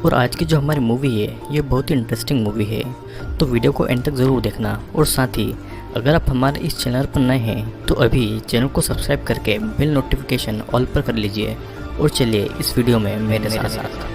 और आज की जो हमारी मूवी है ये बहुत ही इंटरेस्टिंग मूवी है, तो वीडियो को एंड तक ज़रूर देखना। और साथ ही अगर आप हमारे इस चैनल पर नए हैं तो अभी चैनल को सब्सक्राइब करके बिल नोटिफिकेशन ऑल पर कर लीजिए। और चलिए इस वीडियो में मेरे साथ।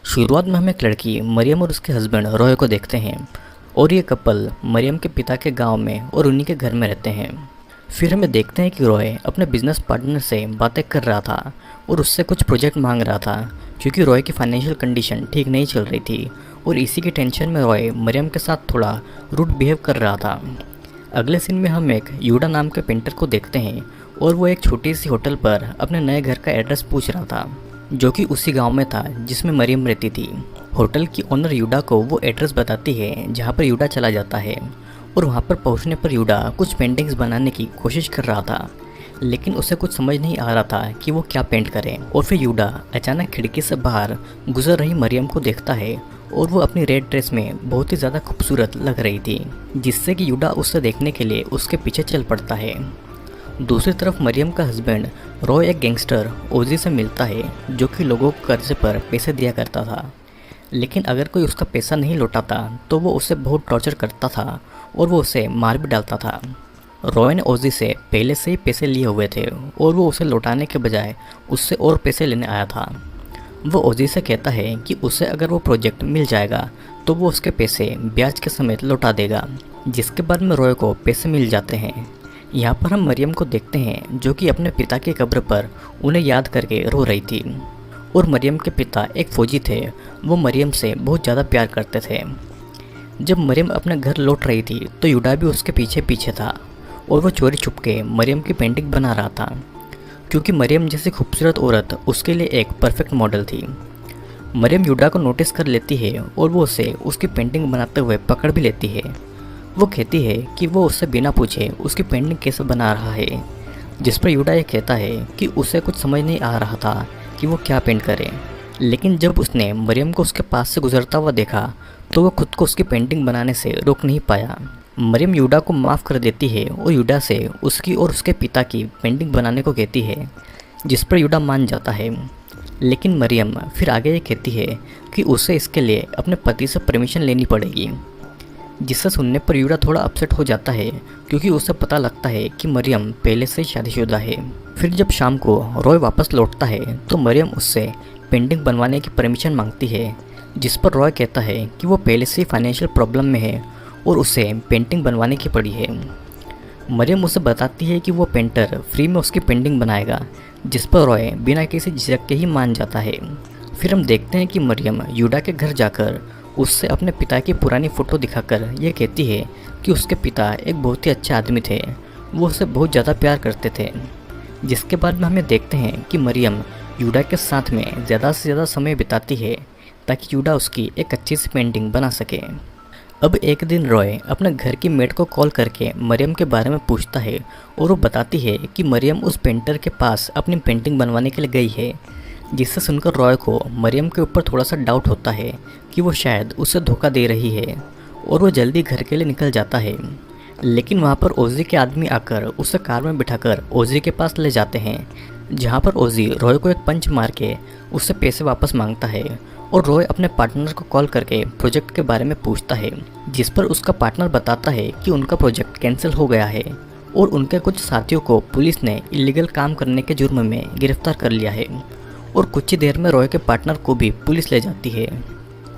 शुरुआत में हम एक लड़की मरियम और उसके हस्बैंड रॉय को देखते हैं और ये कपल मरियम के पिता के गांव में और उन्हीं के घर में रहते हैं। फिर हमें देखते हैं कि रॉय अपने बिजनेस पार्टनर से बातें कर रहा था और उससे कुछ प्रोजेक्ट मांग रहा था, क्योंकि रॉय की फाइनेंशियल कंडीशन ठीक नहीं चल रही थी और इसी के टेंशन में रॉय मरियम के साथ थोड़ा रूड बिहेव कर रहा था। अगले सीन में हम एक यूडा नाम के पेंटर को देखते हैं और वो एक छोटी सी होटल पर अपने नए घर का एड्रेस पूछ रहा था, जो कि उसी गांव में था जिसमें मरियम रहती थी। होटल की ओनर यूडा को वो एड्रेस बताती है जहां पर यूडा चला जाता है और वहां पर पहुंचने पर यूडा कुछ पेंटिंग्स बनाने की कोशिश कर रहा था, लेकिन उसे कुछ समझ नहीं आ रहा था कि वो क्या पेंट करे। और फिर यूडा अचानक खिड़की से बाहर गुजर रही मरियम को देखता है और वो अपनी रेड ड्रेस में बहुत ही ज़्यादा खूबसूरत लग रही थी, जिससे कि यूडा उसे देखने के लिए उसके पीछे चल पड़ता है। दूसरी तरफ मरियम का हस्बैंड रॉय एक गैंगस्टर ओजी से मिलता है, जो कि लोगों को कर्जे पर पैसे दिया करता था, लेकिन अगर कोई उसका पैसा नहीं लौटाता तो वो उसे बहुत टॉर्चर करता था और वो उसे मार भी डालता था। रॉय ने ओजी से पहले से ही पैसे लिए हुए थे और वो उसे लौटाने के बजाय उससे और पैसे लेने आया था। वो ओजी से कहता है कि उसे अगर वो प्रोजेक्ट मिल जाएगा तो वो उसके पैसे ब्याज के समेत लौटा देगा, जिसके बाद में रॉय को पैसे मिल जाते हैं। यहाँ पर हम मरियम को देखते हैं जो कि अपने पिता की कब्र पर उन्हें याद करके रो रही थी। और मरियम के पिता एक फ़ौजी थे, वो मरियम से बहुत ज़्यादा प्यार करते थे। जब मरियम अपने घर लौट रही थी तो यूडा भी उसके पीछे पीछे था और वो चोरी छुपके मरियम की पेंटिंग बना रहा था, क्योंकि मरियम जैसी खूबसूरत औरत उसके लिए एक परफेक्ट मॉडल थी। मरियम यूडा को नोटिस कर लेती है और वो उसे उसकी पेंटिंग बनाते हुए पकड़ भी लेती है। वो कहती है कि वो उससे बिना पूछे उसकी पेंटिंग कैसे बना रहा है, जिस पर यूडा ये कहता है कि उसे कुछ समझ नहीं आ रहा था कि वो क्या पेंट करे। लेकिन जब उसने मरियम को उसके पास से गुजरता हुआ देखा तो वो खुद को उसकी पेंटिंग बनाने से रोक नहीं पाया। मरियम यूडा को माफ़ कर देती है और यूडा से उसकी और उसके पिता की पेंटिंग बनाने को कहती है, जिस पर यूडा मान जाता है। लेकिन मरियम फिर आगे ये कहती है कि उसे इसके लिए अपने पति से परमिशन लेनी पड़ेगी, जिससे सुनने पर यूडा थोड़ा अपसेट हो जाता है, क्योंकि उसे पता लगता है कि मरियम पहले से ही शादीशुदा है। फिर जब शाम को रॉय वापस लौटता है तो मरियम उससे पेंटिंग बनवाने की परमिशन मांगती है, जिस पर रॉय कहता है कि वो पहले से ही फाइनेंशियल प्रॉब्लम में है और उसे पेंटिंग बनवाने की पड़ी है। मरियम उसे बताती है कि वो पेंटर फ्री में उसकी पेंटिंग बनाएगा, जिस पर रॉय बिना किसी झिझक के ही मान जाता है। फिर हम देखते हैं कि मरियम यूडा के घर जाकर उससे अपने पिता की पुरानी फ़ोटो दिखाकर ये कहती है कि उसके पिता एक बहुत ही अच्छे आदमी थे, वो उसे बहुत ज़्यादा प्यार करते थे। जिसके बाद में हमें देखते हैं कि मरियम यूडा के साथ में ज़्यादा से ज़्यादा समय बिताती है ताकि यूडा उसकी एक अच्छी सी पेंटिंग बना सके। अब एक दिन रॉय अपने घर की मेड को कॉल करके मरियम के बारे में पूछता है और वो बताती है कि मरियम उस पेंटर के पास अपनी पेंटिंग बनवाने के लिए गई है, जिससे सुनकर रॉय को मरियम के ऊपर थोड़ा सा डाउट होता है कि वो शायद उसे धोखा दे रही है और वो जल्दी घर के लिए निकल जाता है। लेकिन वहाँ पर ओजी के आदमी आकर उसे कार में बिठाकर ओजी के पास ले जाते हैं, जहाँ पर ओजी रॉय को एक पंच मार के उससे पैसे वापस मांगता है। और रॉय अपने पार्टनर को कॉल करके प्रोजेक्ट के बारे में पूछता है, जिस पर उसका पार्टनर बताता है कि उनका प्रोजेक्ट कैंसिल हो गया है और उनके कुछ साथियों को पुलिस ने इलीगल काम करने के जुर्म में गिरफ्तार कर लिया है। और कुछ ही देर में रॉय के पार्टनर को भी पुलिस ले जाती है।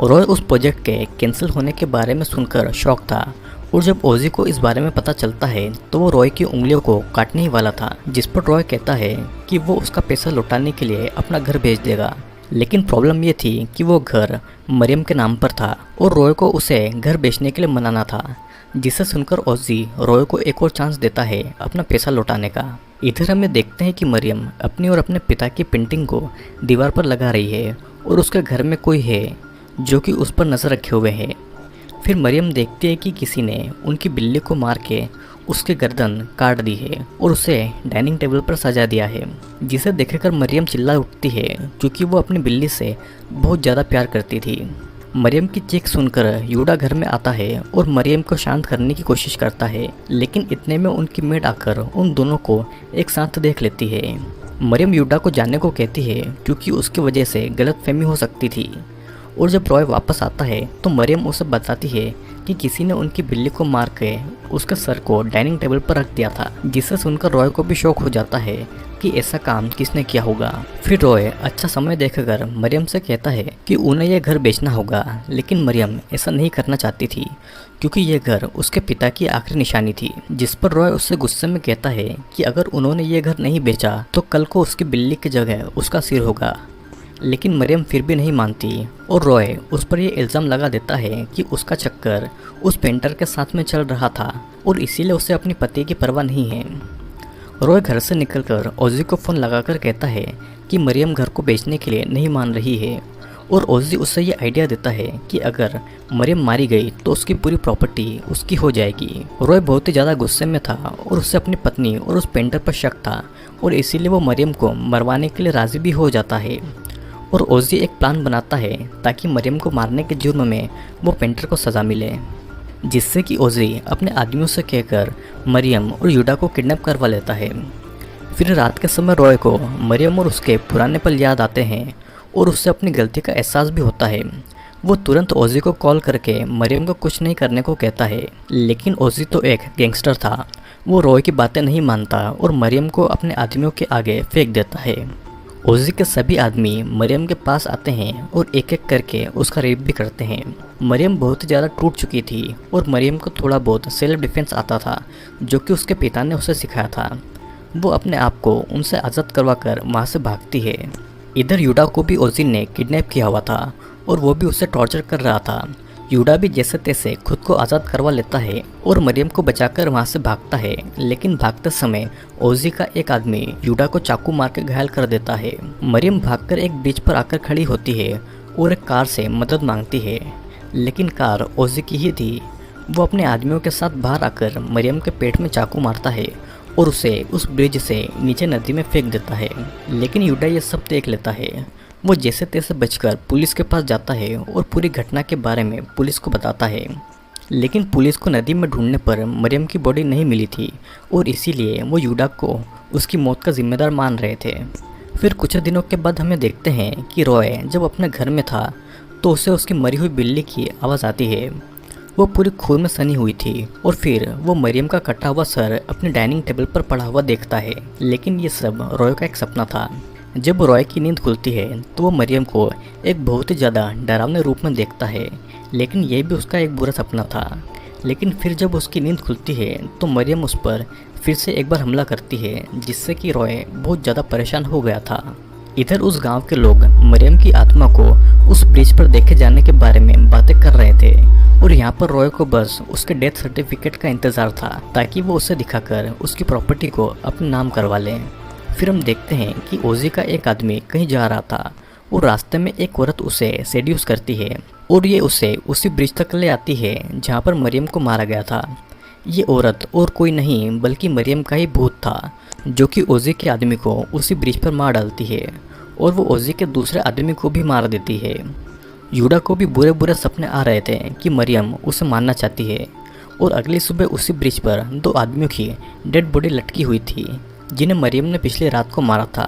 रॉय उस प्रोजेक्ट के कैंसिल होने के बारे में सुनकर शॉक था और जब ओजी को इस बारे में पता चलता है तो वो रॉय की उंगलियों को काटने ही वाला था, जिस पर रॉय कहता है कि वो उसका पैसा लौटाने के लिए अपना घर बेच देगा। लेकिन प्रॉब्लम ये थी कि वो घर मरियम के नाम पर था और रॉय को उसे घर बेचने के लिए मनाना था, जिसे सुनकर ओजी रॉय को एक और चांस देता है अपना पैसा लौटाने का। इधर हमें देखते हैं कि मरियम अपनी और अपने पिता की पेंटिंग को दीवार पर लगा रही है और उसके घर में कोई है जो कि उस पर नज़र रखे हुए है। फिर मरियम देखती है कि किसी ने उनकी बिल्ली को मार के उसकी गर्दन काट दी है और उसे डाइनिंग टेबल पर सजा दिया है, जिसे देखकर मरियम चिल्ला उठती है, क्योंकि वो अपनी बिल्ली से बहुत ज़्यादा प्यार करती थी। मरियम की चीख सुनकर यूडा घर में आता है और मरियम को शांत करने की कोशिश करता है, लेकिन इतने में उनकी मेड आकर उन दोनों को एक साथ देख लेती है। मरियम यूडा को जाने को कहती है क्योंकि उसकी वजह से गलतफहमी हो सकती थी। और जब रॉय वापस आता है तो मरियम उसे बताती है कि किसी ने उनकी बिल्ली को मार के उसके सर को डाइनिंग टेबल पर रख दिया था, जिससे सुनकर रॉय को भी शौक हो जाता है कि ऐसा काम किसने किया होगा। फिर रॉय अच्छा समय देखकर मरियम से कहता है कि उन्हें यह घर बेचना होगा, लेकिन मरियम ऐसा नहीं करना चाहती थी क्योंकि यह घर उसके पिता की आखिरी निशानी थी। जिस पर रॉय उससे गुस्से में कहता है कि अगर उन्होंने ये घर नहीं बेचा तो कल को उसकी बिल्ली की जगह उसका सिर होगा। लेकिन मरियम फिर भी नहीं मानती और रॉय उस पर यह इल्ज़ाम लगा देता है कि उसका चक्कर उस पेंटर के साथ में चल रहा था और इसीलिए उसे अपनी पति की परवाह नहीं है। रॉय घर से निकलकर ओजी को फ़ोन लगाकर कहता है कि मरियम घर को बेचने के लिए नहीं मान रही है और ओजी उसे ये आइडिया देता है कि अगर मरियम मारी गई तो उसकी पूरी प्रॉपर्टी उसकी हो जाएगी। रॉय बहुत ही ज़्यादा गुस्से में था और उससे अपनी पत्नी और उस पेंटर पर शक था और इसीलिए वो मरियम को मरवाने के लिए राज़ी भी हो जाता है। और ओजी एक प्लान बनाता है ताकि मरियम को मारने के जुर्म में वो पेंटर को सज़ा मिले, जिससे कि ओजी अपने आदमियों से कहकर मरियम और यूडा को किडनैप करवा लेता है। फिर रात के समय रॉय को मरियम और उसके पुराने पल याद आते हैं और उससे अपनी गलती का एहसास भी होता है। वो तुरंत ओजी को कॉल करके मरियम को कुछ नहीं करने को कहता है, लेकिन ओजी तो एक गैंगस्टर था। वो रॉय की बातें नहीं मानता और मरियम को अपने आदमियों के आगे फेंक देता है। ओजी के सभी आदमी मरियम के पास आते हैं और एक एक करके उसका रेप भी करते हैं। मरियम बहुत ही ज़्यादा टूट चुकी थी और मरियम को थोड़ा बहुत सेल्फ डिफेंस आता था, जो कि उसके पिता ने उसे सिखाया था। वो अपने आप को उनसे आज़ाद करवा कर वहाँ से भागती है। इधर यूडा को भी ओजी ने किडनैप किया हुआ था और वो भी उसे टॉर्चर कर रहा था। यूडा भी जैसे तैसे खुद को आज़ाद करवा लेता है और मरियम को बचाकर वहाँ से भागता है, लेकिन भागते समय ओजी का एक आदमी यूडा को चाकू मार के घायल कर देता है। मरियम भागकर एक ब्रिज पर आकर खड़ी होती है और एक कार से मदद मांगती है, लेकिन कार ओजी की ही थी। वो अपने आदमियों के साथ बाहर आकर मरियम के पेट में चाकू मारता है और उसे उस ब्रिज से नीचे नदी में फेंक देता है, लेकिन यूडा ये सब देख लेता है। वो जैसे तैसे बचकर पुलिस के पास जाता है और पूरी घटना के बारे में पुलिस को बताता है, लेकिन पुलिस को नदी में ढूंढने पर मरियम की बॉडी नहीं मिली थी और इसीलिए वो यूडा को उसकी मौत का जिम्मेदार मान रहे थे। फिर कुछ दिनों के बाद हमें देखते हैं कि रॉय जब अपने घर में था तो उसे उसकी मरी हुई बिल्ली की आवाज़ आती है। वो पूरी खून में सनी हुई थी और फिर वो मरियम का कटा हुआ सर अपने डाइनिंग टेबल पर पड़ा हुआ देखता है, लेकिन ये सब रॉय का एक सपना था। जब रॉय की नींद खुलती है तो वो मरियम को एक बहुत ही ज़्यादा डरावने रूप में देखता है, लेकिन यह भी उसका एक बुरा सपना था। लेकिन फिर जब उसकी नींद खुलती है तो मरियम उस पर फिर से एक बार हमला करती है, जिससे कि रॉय बहुत ज़्यादा परेशान हो गया था। इधर उस गांव के लोग मरियम की आत्मा को उस ब्रिज पर देखे जाने के बारे में बातें कर रहे थे और यहाँ पर रॉय को बस उसके डेथ सर्टिफिकेट का इंतज़ार था ताकि वो उसे दिखाकर उसकी प्रॉपर्टी को अपने नाम करवा लें। फिर हम देखते हैं कि ओजी का एक आदमी कहीं जा रहा था और रास्ते में एक औरत उसे सेड्यूस करती है और ये उसे उसी ब्रिज तक ले आती है जहाँ पर मरियम को मारा गया था। ये औरत और कोई नहीं बल्कि मरियम का ही भूत था, जो कि ओजी के आदमी को उसी ब्रिज पर मार डालती है और वो ओजी के दूसरे आदमी को भी मार देती है। यूडा को भी बुरे बुरे सपने आ रहे थे कि मरियम उसे मारना चाहती है और अगली सुबह उसी ब्रिज पर दो आदमियों की डेड बॉडी लटकी हुई थी जिन्हें मरियम ने पिछली रात को मारा था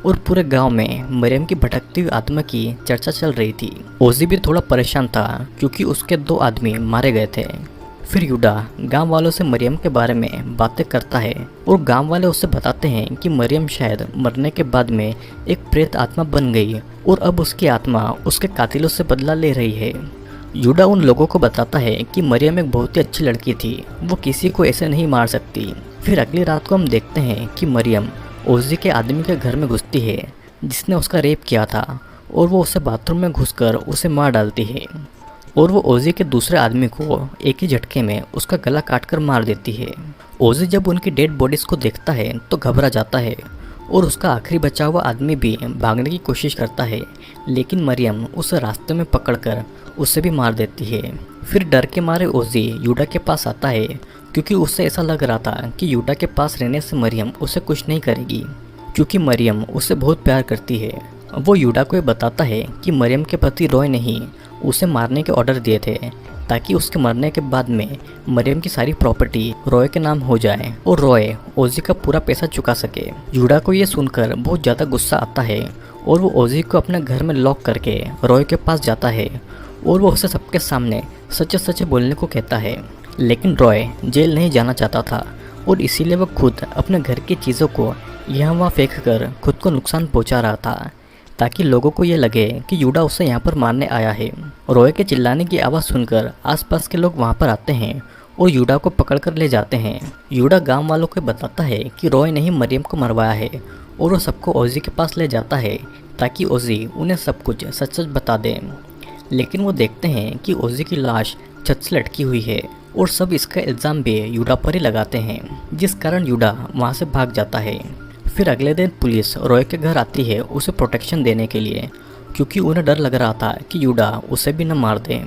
और पूरे गांव में मरियम की भटकती हुई आत्मा की चर्चा चल रही थी। ओजी भी थोड़ा परेशान था क्योंकि उसके दो आदमी मारे गए थे। फिर यूडा गांव वालों से मरियम के बारे में बातें करता है और गांव वाले उससे बताते हैं कि मरियम शायद मरने के बाद में एक प्रेत आत्मा बन गई और अब उसकी आत्मा उसके कातिलों से बदला ले रही है। यूडा उन लोगों को बताता है कि मरियम एक बहुत ही अच्छी लड़की थी, वो किसी को ऐसे नहीं मार सकती। फिर अगली रात को हम देखते हैं कि मरियम ओजी के आदमी के घर में घुसती है जिसने उसका रेप किया था और वो उसे बाथरूम में घुसकर उसे मार डालती है और वो ओजी के दूसरे आदमी को एक ही झटके में उसका गला काटकर मार देती है। ओजी जब उनकी डेड बॉडीज़ को देखता है तो घबरा जाता है और उसका आखिरी बचा हुआ आदमी भी भागने की कोशिश करता है, लेकिन मरियम उसे रास्ते में पकड़कर उसे भी मार देती है। फिर डर के मारे ओजी यूडा के पास आता है क्योंकि उससे ऐसा लग रहा था कि यूडा के पास रहने से मरियम उसे कुछ नहीं करेगी, क्योंकि मरियम उसे बहुत प्यार करती है। वो यूडा को ये बताता है कि मरियम के पति रॉय ने ही उसे मारने के ऑर्डर दिए थे, ताकि उसके मरने के बाद में मरियम की सारी प्रॉपर्टी रॉय के नाम हो जाए और रॉय ओजी का पूरा पैसा चुका सके। यूडा को ये सुनकर बहुत ज़्यादा गुस्सा आता है और वो ओजी को अपने घर में लॉक करके रॉय के पास जाता है और वो उसे सबके सामने सच सच बोलने को कहता है। लेकिन रॉय जेल नहीं जाना चाहता था और इसीलिए वो खुद अपने घर की चीज़ों को यहाँ वहाँ फेंक कर खुद को नुकसान पहुँचा रहा था, ताकि लोगों को ये लगे कि यूडा उसे यहाँ पर मारने आया है। रॉय के चिल्लाने की आवाज़ सुनकर आसपास के लोग वहाँ पर आते हैं और यूडा को पकड़कर ले जाते हैं। यूडा गांव वालों को बताता है कि रॉय ने ही मरियम को मरवाया है और वो सबको ओजी के पास ले जाता है ताकि ओजी उन्हें सब कुछ सच सच बता दे। लेकिन वो देखते हैं कि ओजी की लाश छत से लटकी हुई है और सब इसका इल्ज़ाम भी यूडा पर ही लगाते हैं, जिस कारण यूडा वहाँ से भाग जाता है। फिर अगले दिन पुलिस रॉय के घर आती है उसे प्रोटेक्शन देने के लिए, क्योंकि उन्हें डर लग रहा था कि यूडा उसे भी न मार दे।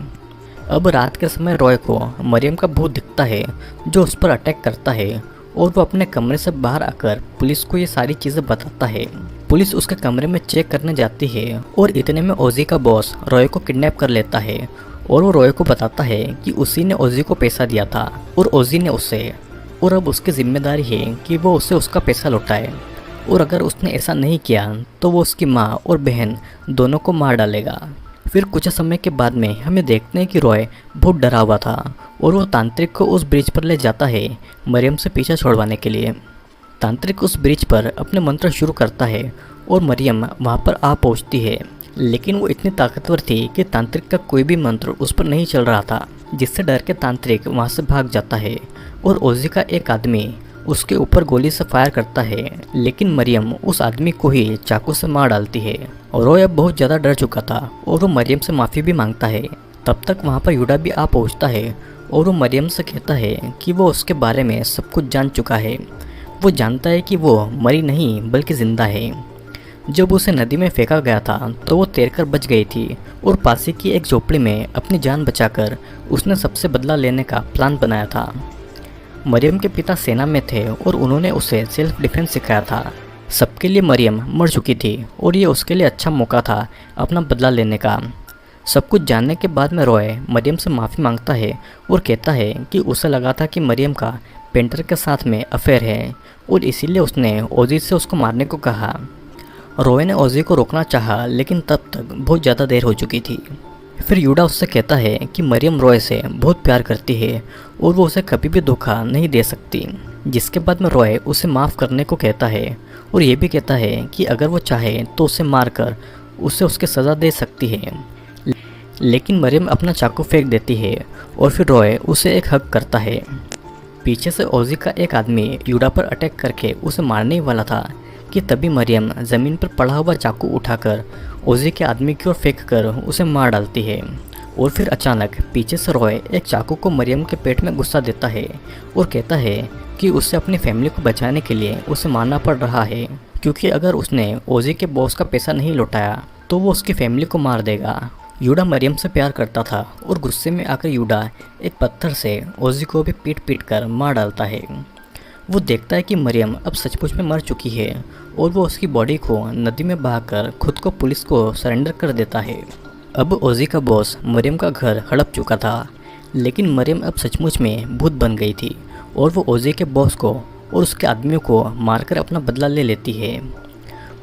अब रात के समय रॉय को मरियम का भूत दिखता है जो उस पर अटैक करता है और वो अपने कमरे से बाहर आकर पुलिस को ये सारी चीज़ें बताता है। पुलिस उसके कमरे में चेक करने जाती है और इतने में ओजी का बॉस रॉय को किडनैप कर लेता है और वो रॉय को बताता है कि उसी ने ओजी को पैसा दिया था और ओजी ने उसे, और अब उसकी जिम्मेदारी है कि वो उसे उसका पैसा लौटाए, और अगर उसने ऐसा नहीं किया तो वो उसकी माँ और बहन दोनों को मार डालेगा। फिर कुछ समय के बाद में हमें देखते हैं कि रॉय बहुत डरा हुआ था और वो तांत्रिक को उस ब्रिज पर ले जाता है मरियम से पीछा छुड़वाने के लिए। तांत्रिक उस ब्रिज पर अपने मंत्र शुरू करता है और मरियम वहाँ पर आ पहुँचती है, लेकिन वो इतनी ताकतवर थी कि तांत्रिक का कोई भी मंत्र उस पर नहीं चल रहा था, जिससे डर के तांत्रिक वहाँ से भाग जाता है और ओजी का एक आदमी उसके ऊपर गोली से फायर करता है, लेकिन मरियम उस आदमी को ही चाकू से मार डालती है। और रॉय अब बहुत ज़्यादा डर चुका था और वो मरियम से माफ़ी भी मांगता है। तब तक वहाँ पर यूडा भी आ पहुँचता है और वो मरियम से कहता है कि वो उसके बारे में सब कुछ जान चुका है। वो जानता है कि वो मरी नहीं बल्कि ज़िंदा है। जब उसे नदी में फेंका गया था तो वो तैरकर बच गई थी और पास ही की एक झोपड़ी में अपनी जान बचाकर उसने सबसे बदला लेने का प्लान बनाया था। मरियम के पिता सेना में थे और उन्होंने उसे सेल्फ डिफेंस सिखाया था। सबके लिए मरियम मर चुकी थी और ये उसके लिए अच्छा मौका था अपना बदला लेने का। सब कुछ जानने के बाद में रॉय मरियम से माफ़ी मांगता है और कहता है कि उसे लगा था कि मरियम का पेंटर के साथ में अफेयर है और इसीलिए उसने ओजी से उसको मारने को कहा। रॉय ने ओजी को रोकना चाहा, लेकिन तब तक बहुत ज़्यादा देर हो चुकी थी। फिर यूडा उससे कहता है कि मरियम रॉय से बहुत प्यार करती है और वो उसे कभी भी धोखा नहीं दे सकती, जिसके बाद में रॉय उसे माफ़ करने को कहता है और ये भी कहता है कि अगर वो चाहे तो उसे मारकर उसे उसकी सज़ा दे सकती है। लेकिन मरियम अपना चाकू फेंक देती है और फिर रॉय उसे एक हग करता है। पीछे से ओजी का एक आदमी यूडा पर अटैक करके उसे मारने ही वाला था कि तभी मरियम ज़मीन पर पड़ा हुआ चाकू उठाकर ओजी के आदमी की ओर फेंक कर उसे मार डालती है। और फिर अचानक पीछे से रॉय एक चाकू को मरियम के पेट में घुसा देता है और कहता है कि उसे अपनी फैमिली को बचाने के लिए उसे मारना पड़ रहा है, क्योंकि अगर उसने ओजी के बॉस का पैसा नहीं लौटाया तो वो उसकी फैमिली को मार देगा। यूडा मरियम से प्यार करता था और गुस्से में आकर यूडा एक पत्थर से ओजी को भी पीट पीट कर मार डालता है। वो देखता है कि मरियम अब सचमुच में मर चुकी है और वो उसकी बॉडी को नदी में बहाकर खुद को पुलिस को सरेंडर कर देता है। अब ओजी का बॉस मरियम का घर हड़प चुका था, लेकिन मरियम अब सचमुच में भूत बन गई थी और वो ओजी के बॉस को और उसके आदमियों को मारकर अपना बदला ले लेती है।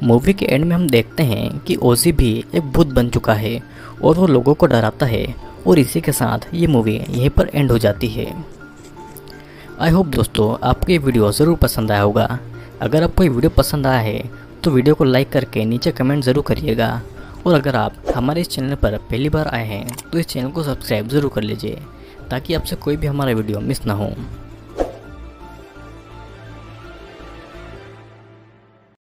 मूवी के एंड में हम देखते हैं कि ओजी भी एक भूत बन चुका है और वो लोगों को डराता है, और इसी के साथ ये मूवी यहीं पर एंड हो जाती है। आई होप दोस्तों आपको ये वीडियो ज़रूर पसंद आया होगा। अगर आपको ये वीडियो पसंद आया है तो वीडियो को लाइक करके नीचे कमेंट ज़रूर करिएगा, और अगर आप हमारे इस चैनल पर पहली बार आए हैं तो इस चैनल को सब्सक्राइब ज़रूर कर लीजिए ताकि आपसे कोई भी हमारा वीडियो मिस ना हो।